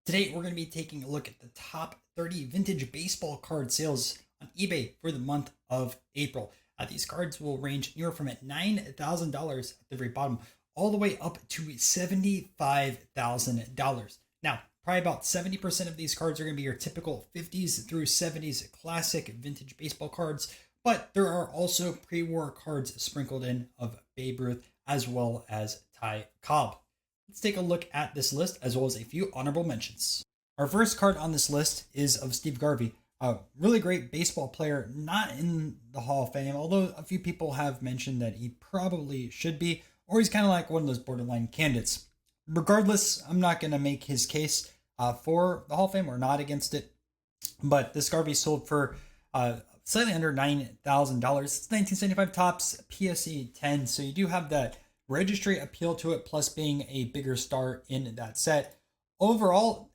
Today, we're going to be taking a look at the top 30 vintage baseball card sales on eBay for the month of April. These cards will range anywhere from at $9,000 at the very bottom all the way up to $75,000. Now, probably about 70% of these cards are going to be your typical 50s through 70s classic vintage baseball cards, but there are also pre-war cards sprinkled in of Babe Ruth as well as Ty Cobb. Let's take a look at this list as well as a few honorable mentions. Our first card on this list is of Steve Garvey, a really great baseball player, not in the Hall of Fame, although a few people have mentioned that he probably should be, or he's kind of like one of those borderline candidates. Regardless, I'm not going to make his case for the Hall of Fame or not against it, but this Garvey sold for slightly under $9,000. It's 1975 tops, PSA 10, so you do have that registry appeal to it, plus being a bigger star in that set. Overall,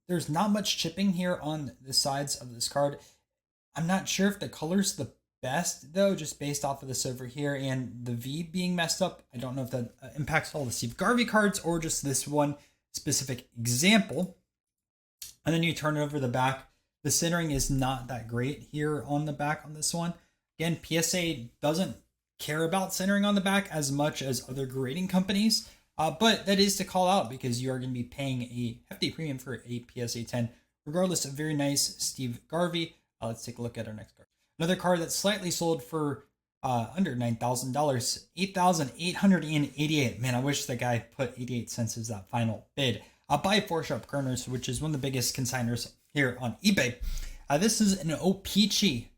there's not much chipping here on the sides of this card. I'm not sure if the color's the best, though, just based off of this over here and the V being messed up. I don't know if that impacts all the Steve Garvey cards or just this one specific example. And then you turn it over the back. The centering is not that great here on the back on this one. Again, PSA doesn't care about centering on the back as much as other grading companies, but that is to call out because you are going to be paying a hefty premium for a PSA 10. Regardless, a very nice Steve Garvey. Let's take a look at our next card. Another card that's slightly sold for under $9,000, $8,888. Man, I wish the guy put 88 cents as that final bid. By 4-Sharp Kerners, which is one of the biggest consigners here on eBay. This is an O-Pee-Chee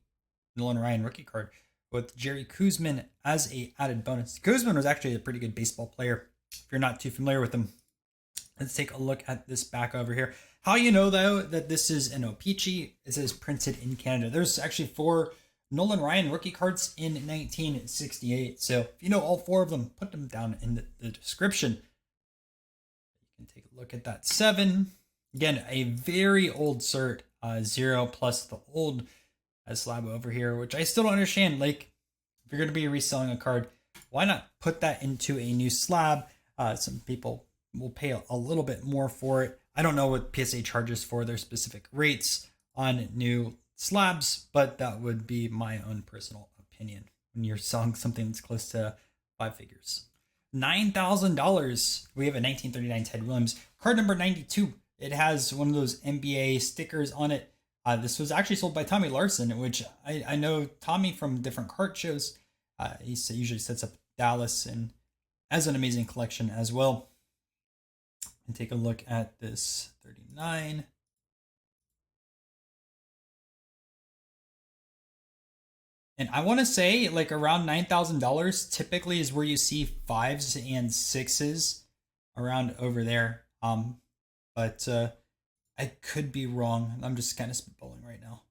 Nolan and Ryan rookie card with Jerry Koosman as a added bonus. Koosman was actually a pretty good baseball player, if you're not too familiar with him. Let's take a look at this back over here. How you know, though, that this is an O-Pee-Chee, it says printed in Canada. There's actually 4 Nolan Ryan rookie cards in 1968. So if you know all 4 of them, put them down in the description. You can take a look at that 7. Again, a very old cert, 0 plus the old slab over here, which I still don't understand. Like, if you're going to be reselling a card, why not put that into a new slab? Some people will pay a little bit more for it. I don't know what PSA charges for their specific rates on new slabs, but that would be my own personal opinion when you're selling something that's close to 5 figures. $9,000. We have a 1939 Ted Williams card number 92. It has one of those NBA stickers on it. This was actually sold by Tommy Larson, which I know Tommy from different card shows. He usually sets up Dallas and has an amazing collection as well. And take a look at this 39. And I want to say like around $9,000 typically is where you see 5s and 6s around over there. But I could be wrong. I'm just kind of spitballing right now.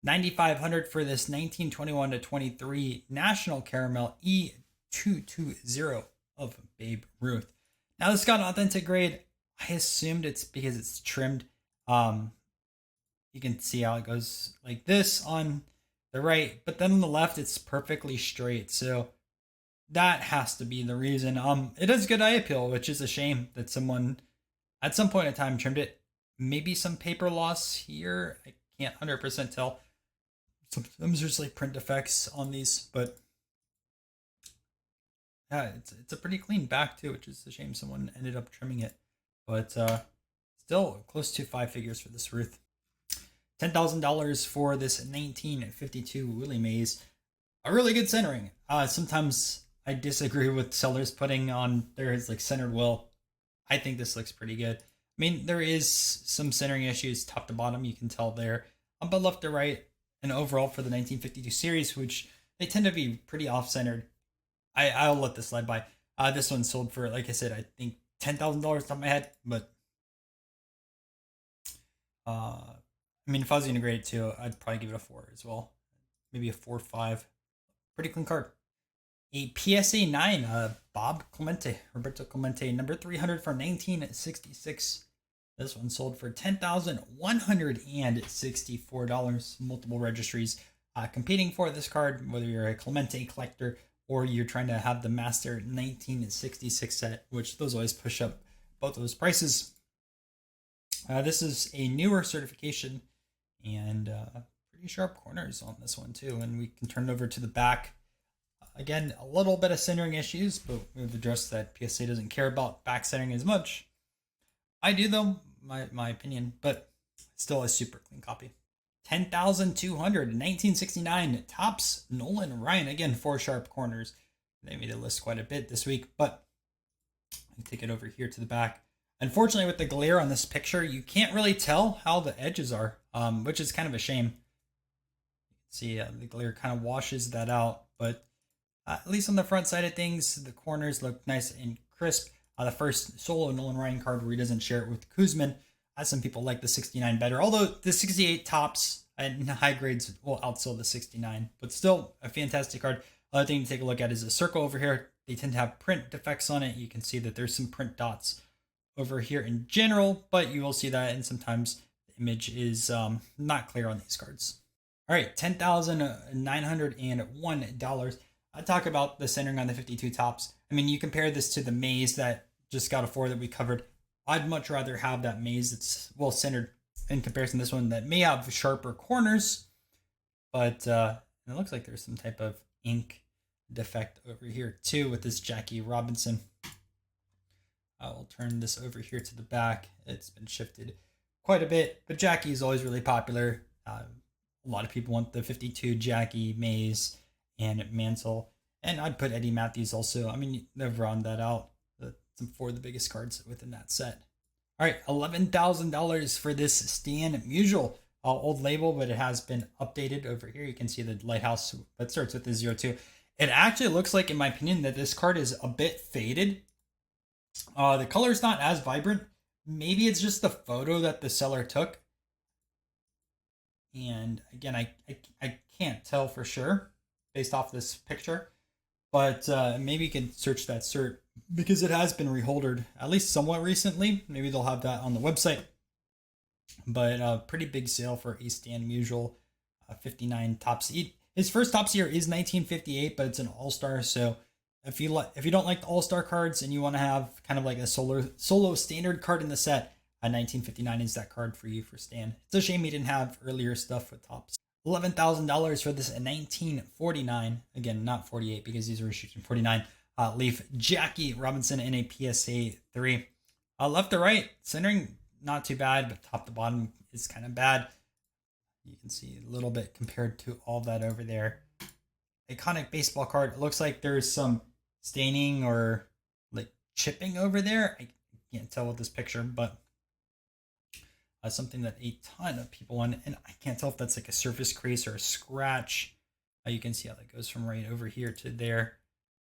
$9,500 for this 1921 to 23 National Caramel E220 of Babe Ruth. Now this got an authentic grade. I assumed it's because it's trimmed. You can see how it goes like this on the right, but then on the left it's perfectly straight. So that has to be the reason. It has good eye appeal, which is a shame that someone at some point in time trimmed it. Maybe some paper loss here. I can't 100% tell. Sometimes there's like print defects on these, but yeah, it's a pretty clean back too, which is a shame someone ended up trimming it. But still close to 5 figures for this Ruth. $10,000 for this 1952 Willie Mays. A really good centering. Sometimes I disagree with sellers putting on theirs like centered well. I think this looks pretty good. I mean, there is some centering issues top to bottom, you can tell there. But left to right, and overall for the 1952 series, which they tend to be pretty off-centered, I'll let this slide by. This one sold for, like I said, I think $10,000 off the top of my head. But, I mean, if I was going to grade it too, I'd probably give it a 4 as well. Maybe a 4 or 5. Pretty clean card. A PSA 9, Roberto Clemente, number 300 from 1966. This one sold for $10,164. Multiple registries competing for this card, whether you're a Clemente collector or you're trying to have the Master 1966 set, which those always push up both of those prices. This is a newer certification and pretty sharp corners on this one too. And we can turn it over to the back. Again, a little bit of centering issues, but we've addressed that. PSA doesn't care about back centering as much. I do though, my opinion, but still a super clean copy. 10,200, 1969 Topps Nolan and Ryan. Again, 4 sharp corners. They made the list quite a bit this week, but I take it over here to the back. Unfortunately, with the glare on this picture, you can't really tell how the edges are, which is kind of a shame. See, the glare kind of washes that out, but at least on the front side of things, the corners look nice and crisp. The first solo Nolan Ryan card where he doesn't share it with Kuzman. Some people like the 69 better, although the 68 Topps and high grades will outsell the 69, but still a fantastic card. Other thing to take a look at is a circle over here. They tend to have print defects on it. You can see that there's some print dots over here in general, but you will see that, and sometimes the image is not clear on these cards. All right, $10,901. I talk about the centering on the 52 Topps. I mean, you compare this to the maze that just got a 4 that we covered. I'd much rather have that maze that's well centered in comparison to this one that may have sharper corners, but it looks like there's some type of ink defect over here too with this Jackie Robinson. I will turn this over here to the back. It's been shifted quite a bit, but Jackie is always really popular. A lot of people want the 52 Jackie, Mays, and Mantle, and I'd put Eddie Matthews also. I mean, they've rounded that out. Some 4 of the biggest cards within that set. All right, $11,000 for this Stan Musial. Old label, but it has been updated over here. You can see the lighthouse that starts with the 02. It actually looks like, in my opinion, that this card is a bit faded. The color is not as vibrant. Maybe it's just the photo that the seller took. And again, I can't tell for sure based off this picture. But maybe you can search that cert because it has been reholdered at least somewhat recently. Maybe they'll have that on the website. But a pretty big sale for a Stan Musial 59 Topps. His first Topps year is 1958, but it's an All-Star. So if you don't like the All-Star cards and you want to have kind of like a solo standard card in the set, 1959 is that card for you for Stan. It's a shame he didn't have earlier stuff with Topps. $11,000 for this 1949. Again, not 48 because these were issued in 49. Leaf Jackie Robinson in a PSA 3. Left to right, centering not too bad, but top to bottom is kind of bad. You can see a little bit compared to all that over there. Iconic baseball card. It looks like there's some staining or like chipping over there. I can't tell with this picture, but something that a ton of people want, and I can't tell if that's like a surface crease or a scratch. You can see how that goes from right over here to there.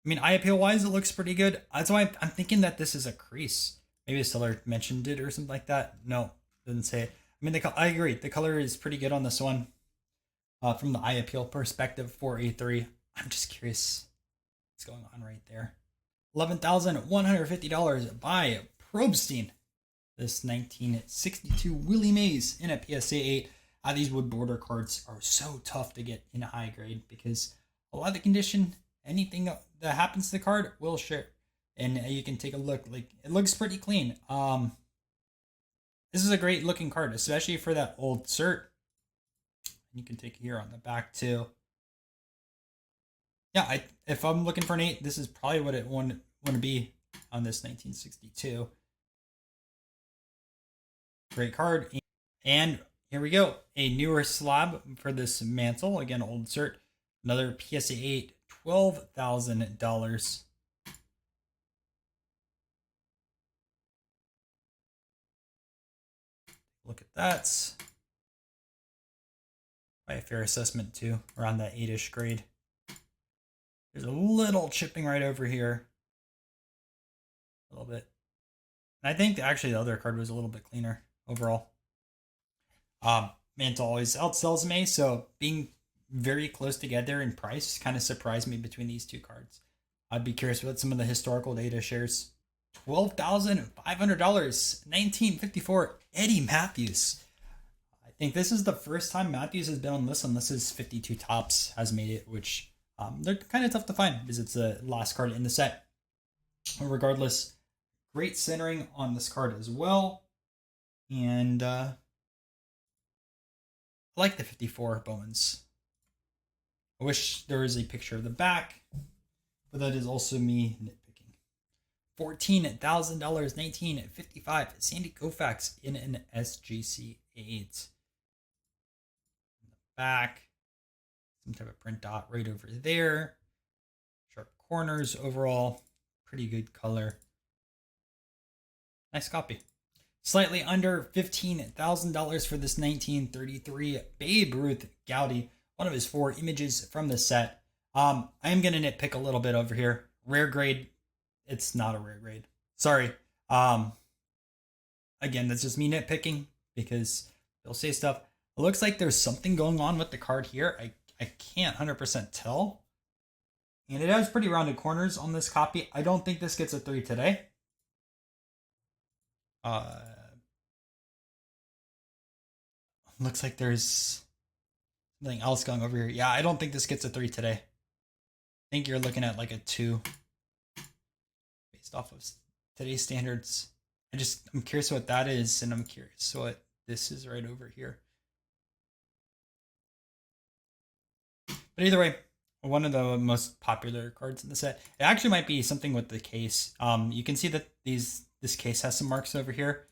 I mean, eye appeal wise, it looks pretty good. That's why I'm thinking that this is a crease. Maybe the seller mentioned it or something like that. No, didn't say it. I mean, I agree. The color is pretty good on this one. From the eye appeal perspective for a 3. I'm just curious what's going on right there. $11,150 by Probstein. This 1962 Willie Mays in a PSA 8. These wood border cards are so tough to get in a high grade because a lot of the condition, anything that happens to the card will share. And you can take a look. Like, it looks pretty clean. This is a great looking card, especially for that old cert. You can take it here on the back too. Yeah, if I'm looking for an 8, this is probably what it want to be on this 1962. Great card. And here we go. A newer slab for this Mantle. Again, old cert. Another PSA 8. $12,000. Look at that. By a fair assessment too. Around that 8-ish grade. There's a little chipping right over here. A little bit. And I think actually the other card was a little bit cleaner overall. Mantle always outsells me, so being very close together in price kind of surprised me between these two cards. I'd be curious what some of the historical data shares. $12,500, 1954 Eddie Matthews. I think this is the first time Matthews has been on this unless his 52 Topps has made it, which they're kind of tough to find because it's the last card in the set. Regardless, great centering on this card as well. And I like the 54 Bowmans. I wish there was a picture of the back, but that is also me nitpicking. $14,000, 1955. Sandy Koufax in an SGC 8. In the back, some type of print dot right over there. Sharp corners overall. Pretty good color. Nice copy. Slightly under $15,000 for this 1933 Babe Ruth Goudy. One of his 4 images from the set. I am going to nitpick a little bit over here. Rare grade. It's not a rare grade. Sorry. Again, that's just me nitpicking because they'll say stuff. It looks like there's something going on with the card here. I can't 100% tell. And it has pretty rounded corners on this copy. I don't think this gets a 3 today. Looks like there's something else going over here. Yeah, I don't think this gets a 3 today. I think you're looking at like a 2 based off of today's standards. I'm curious what that is, and I'm curious what this is right over here. But either way, one of the most popular cards in the set. It actually might be something with the case. You can see that this case has some marks over here.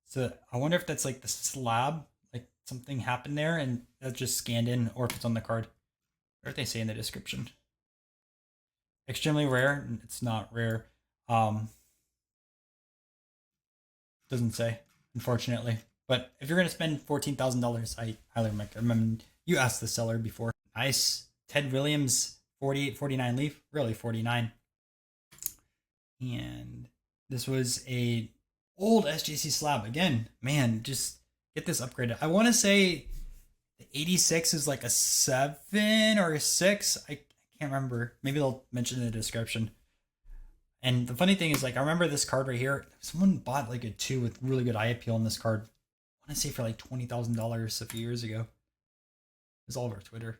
So I wonder if that's like the slab, like something happened there and that's just scanned in, or if it's on the card. What do they say in the description? Extremely rare. It's not rare. Doesn't say, unfortunately. But if you're going to spend $14,000, I highly recommend you ask the seller before. Nice. Ted Williams, 48-49 leaf. Really, 49. And this was a old SGC slab. Again, man, just get this upgraded. I want to say the 86 is like a 7 or a 6. I can't remember. Maybe they'll mention in the description. And the funny thing is, like, I remember this card right here. Someone bought like a 2 with really good eye appeal on this card. I want to say for like $20,000 a few years ago. It was all over Twitter.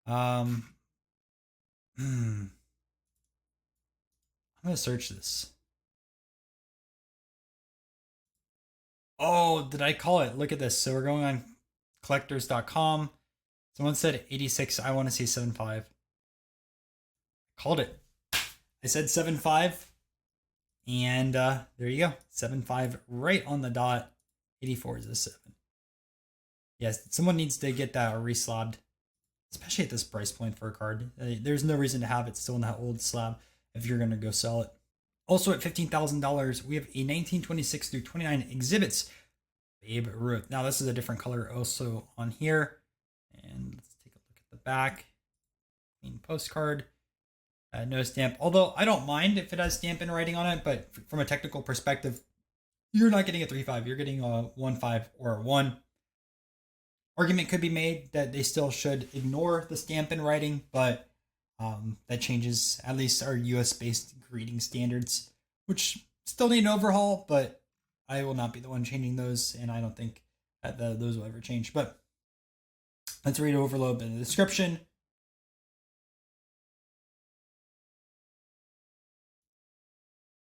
I'm gonna search this. Oh, did I call it? Look at this. So we're going on collectors.com. Someone said 86. I want to see 75. Called it. I said 7.5, and there you go, 7.5 right on the dot. 84 is a 7. Yes, someone needs to get that reslabbed, especially at this price point for a card. There's no reason to have it still in that old slab if you're going to go sell it. Also at $15,000, we have a 1926 through 29 exhibits Babe Ruth. Now this is a different color also on here, and let's take a look at the back. Clean postcard. No stamp, although I don't mind if it has stamp and writing on it, but from a technical perspective, you're not getting a 3.5, you're getting a 1.5 or a 1. Argument could be made that they still should ignore the stamp and writing, but that changes at least our US-based grading standards, which still need an overhaul, but I will not be the one changing those, and I don't think that those will ever change. But let's read over a little bit in the description.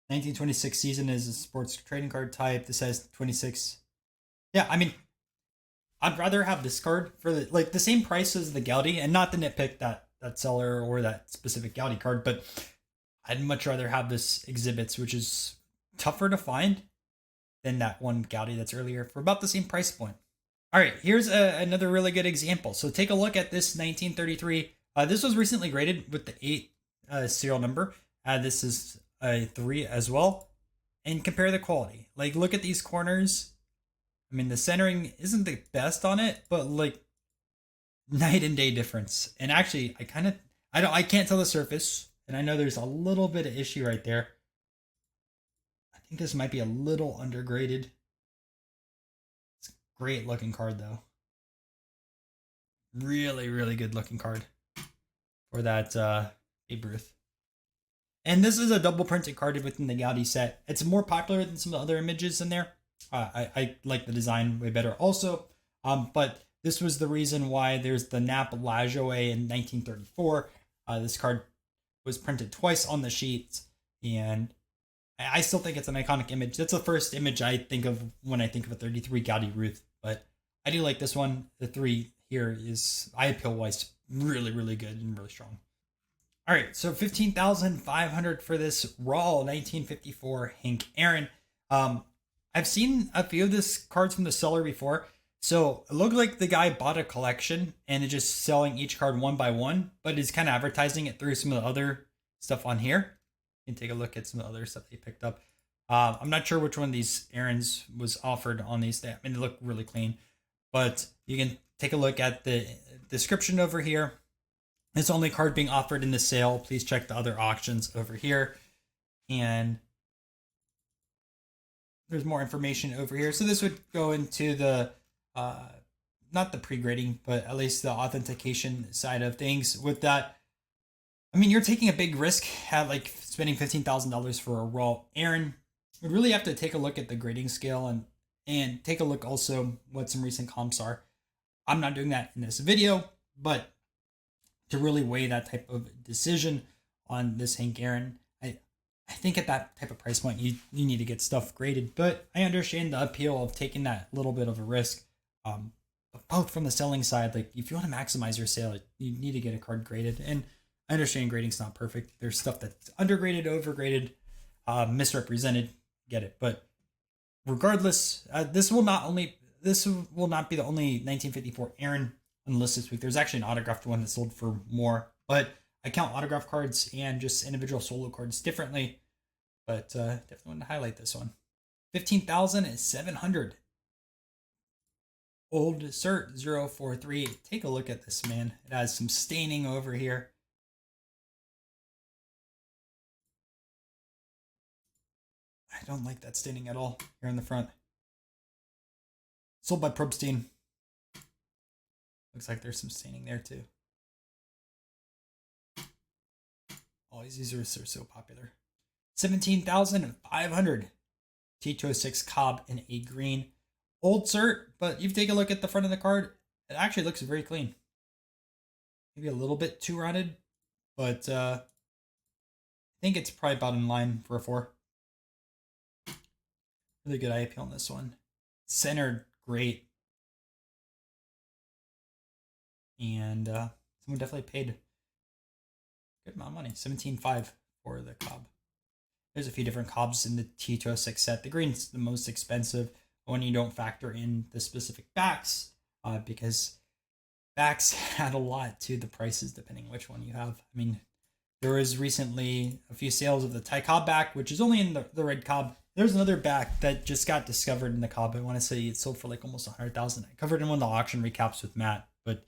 "1926 season is a sports trading card type. This has 26. Yeah, I mean, I'd rather have this card for the same price as the Goudy, and not to nitpick that seller or that specific Goudy card, but I'd much rather have this exhibits, which is tougher to find than that one Goudy that's earlier, for about the same price point. All right, here's another really good example. So take a look at this 1933. This was recently graded with the 8 serial number. This is a 3 as well, and compare the quality. Like, look at these corners. I mean, the centering isn't the best on it, but like night and day difference. And actually, I can't tell the surface, and I know there's a little bit of issue right there. I think this might be a little undergraded. It's a great looking card though. Really, really good looking card for that Babe Ruth. And this is a double printed card within the Goudy set. It's more popular than some of the other images in there. I like the design way better also. But this was the reason why there's the Nap Lajoie in 1934. This card was printed twice on the sheets, and I still think it's an iconic image. That's the first image I think of when I think of a 33 Gaudi Ruth. But I do like this one. The 3 here is eye appeal wise really, really good and really strong. All right, so 15,500 for this raw 1954 Hank Aaron. I've seen a few of this cards from the seller before. So it looked like the guy bought a collection and is just selling each card one by one, but is kind of advertising it through some of the other stuff on here. You can take a look at some of the other stuff they picked up. I'm not sure which one of these Aarons was offered on these. I mean, they look really clean, but you can take a look at the description over here. It's only card being offered in the sale. Please check the other auctions over here. And there's more information over here. So this would go into the, not the pre-grading, but at least the authentication side of things. With that, I mean, you're taking a big risk at like spending $15,000 for a raw Aaron. You really have to take a look at the grading scale and take a look also what some recent comps are. I'm not doing that in this video, but to really weigh that type of decision on this Hank Aaron, I think at that type of price point, you need to get stuff graded. But I understand the appeal of taking that little bit of a risk, both from the selling side. Like if you want to maximize your sale, you need to get a card graded. And I understand grading's not perfect. There's stuff that's undergraded, overgraded, misrepresented. Get it. But regardless, this will not be the only 1954 Aaron on the list this week. There's actually an autographed one that sold for more, but I count autograph cards and just individual solo cards differently. But definitely want to highlight this one. 15,700. Old Cert 043. Take a look at this, man. It has some staining over here. I don't like that staining at all here in the front. Sold by Probstein. Looks like there's some staining there too. Always these are so popular. 17,500. T206 Cobb in a green. Old cert, but if you take a look at the front of the card, it actually looks very clean. Maybe a little bit too rounded, but I think it's probably about in line for a 4. Really good eye appeal on this one. Centered, great. And someone definitely paid a good amount of money. 17.5 for the Cobb. There's a few different Cobbs in the T206 set. The green's the most expensive when you don't factor in the specific backs, because backs add a lot to the prices depending which one you have. I mean, there was recently a few sales of the Ty Cobb back, which is only in the red Cobb. There's another back that just got discovered in the Cobb. I want to say it sold for like almost 100,000. I covered in one of the auction recaps with Matt, but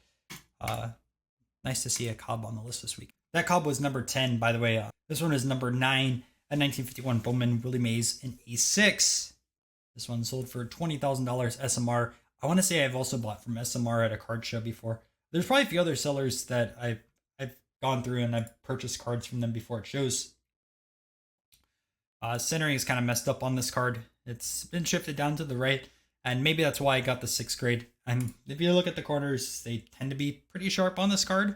nice to see a Cobb on the list this week. That Cobb was number 10, by the way. This one is number 9, a 1951 Bowman Willie Mays in A6. This one sold for $20,000 SMR. I want to say I've also bought from SMR at a card show before. There's probably a few other sellers that I've gone through and I've purchased cards from them before at shows. Centering is kind of messed up on this card. It's been shifted down to the right, and maybe that's why I got the 6th grade. And if you look at the corners, they tend to be pretty sharp on this card.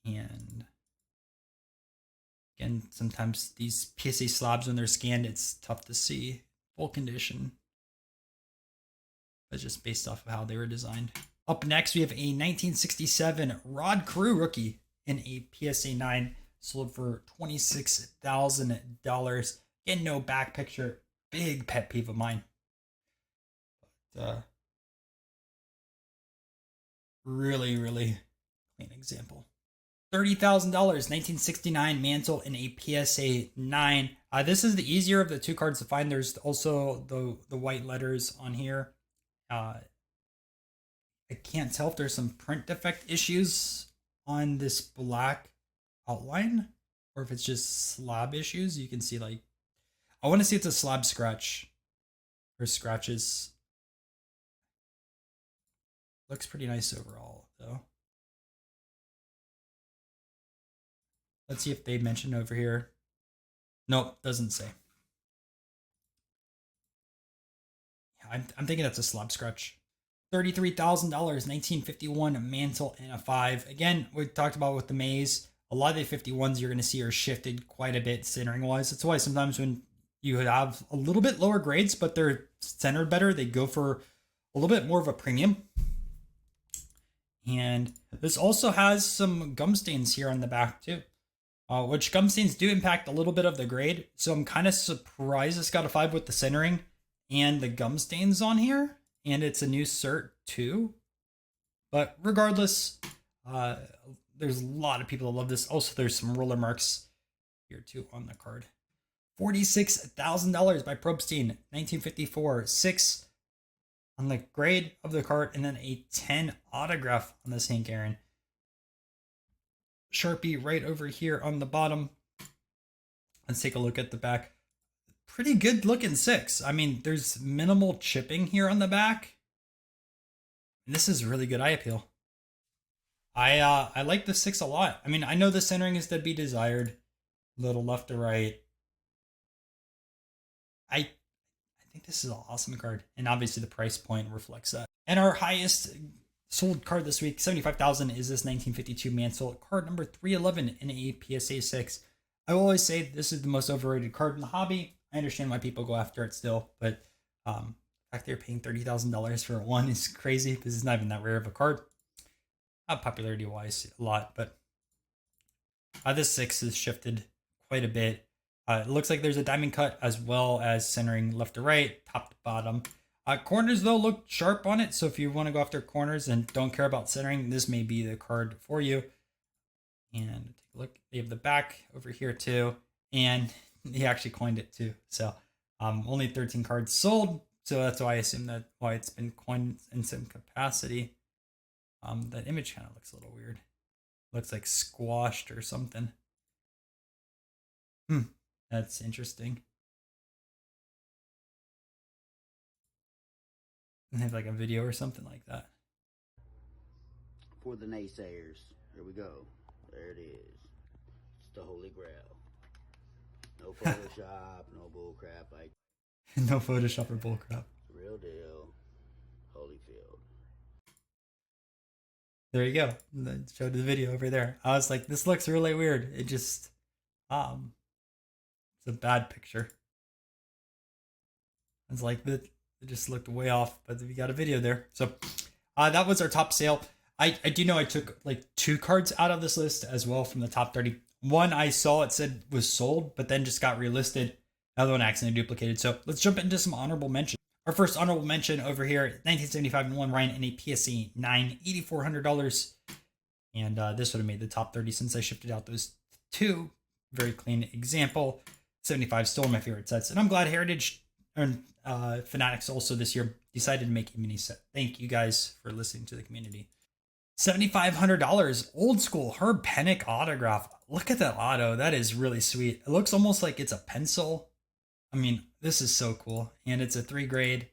And again, sometimes these PSA slabs, when they're scanned, it's tough to see full condition. But just based off of how they were designed. Up next, we have a 1967 Rod Carew rookie in a PSA 9. Sold for $26,000. Again, no back picture. Big pet peeve of mine. But, really, really clean example. $30,000, 1969 Mantle in a PSA 9. This is the easier of the two cards to find. There's also the white letters on here. I can't tell if there's some print defect issues on this black outline or if it's just slab issues. You can see, like, I want to see it's a slab scratch or scratches. Looks pretty nice overall though. Let's see if they mention over here. Nope, doesn't say. Yeah, I'm thinking that's a slab scratch. $33,000, 1951 Mantle and a 5. Again, we talked about with the Maze. A lot of the 51s you're going to see are shifted quite a bit centering wise. That's why sometimes when you have a little bit lower grades, but they're centered better. They go for a little bit more of a premium. And this also has some gum stains here on the back too, which gum stains do impact a little bit of the grade. So I'm kind of surprised it's got a 5 with the centering and the gum stains on here. And it's a new cert too. But regardless, there's a lot of people that love this. Also, there's some roller marks here too on the card. $46,000 by Probstein, 1954, 6 on the grade of the card, and then a 10 autograph on this Hank Aaron. Sharpie right over here on the bottom. Let's take a look at the back. Pretty good looking 6. I mean, there's minimal chipping here on the back. And this is really good eye appeal. I like the 6 a lot. I mean, I know the centering is to be desired. A little left to right. I think this is an awesome card, and obviously the price point reflects that. And our highest sold card this week, $75,000, is this 1952 Mantle, card number 311 in a PSA 6. I will always say this is the most overrated card in the hobby. I understand why people go after it still, but the fact they're paying $30,000 for one is crazy because it's not even that rare of a card. Not popularity wise, a lot, but this 6 has shifted quite a bit. It looks like there's a diamond cut as well as centering left to right, top to bottom. Corners, though, look sharp on it. So if you want to go after corners and don't care about centering, this may be the card for you. And take a look. They have the back over here, too. And he actually coined it, too. So only 13 cards sold. So that's why I assume that why it's been coined in some capacity. That image kind of looks a little weird. Looks like squashed or something. That's interesting. And have like a video or something like that. For the naysayers, here we go. There it is. It's the Holy Grail. No Photoshop, no bullcrap. Like no Photoshop or bullcrap. Real deal. Holyfield. There you go. I showed the video over there. I was like, this looks really weird. It just it's a bad picture. It's like that. It just looked way off, but we got a video there. So that was our top sale. I do know I took like 2 cards out of this list as well from the top 30. One I saw it said was sold, but then just got relisted. Another one accidentally duplicated. So let's jump into some honorable mention. Our first honorable mention over here, 1975 Nolan Ryan in a PSA 9, $8,400. And this would have made the top 30 since I shifted out those 2. Very clean example. 75, still my favorite sets. And I'm glad Heritage and Fanatics also this year decided to make a mini set. Thank you guys for listening to the community. $7,500, old school Herb Pennock autograph. Look at that auto. That is really sweet. It looks almost like it's a pencil. I mean, this is so cool. And it's a 3 grade.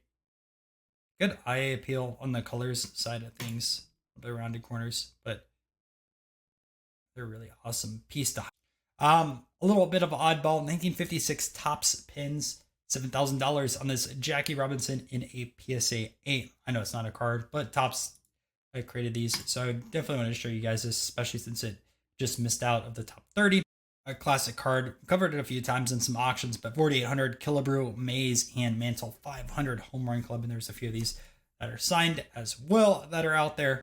Good eye appeal on the colors side of things. The rounded corners, but they're really awesome piece to a little bit of an oddball. 1956 Topps pins. $7,000 on this Jackie Robinson in a PSA 8. I know it's not a card, but Topps I created these, so I definitely want to show you guys this, especially since it just missed out of the top 30. A classic card. Covered it a few times in some auctions, but 4,800 Killebrew, Mays, and Mantle 500 Home Run Club, and there's a few of these that are signed as well that are out there.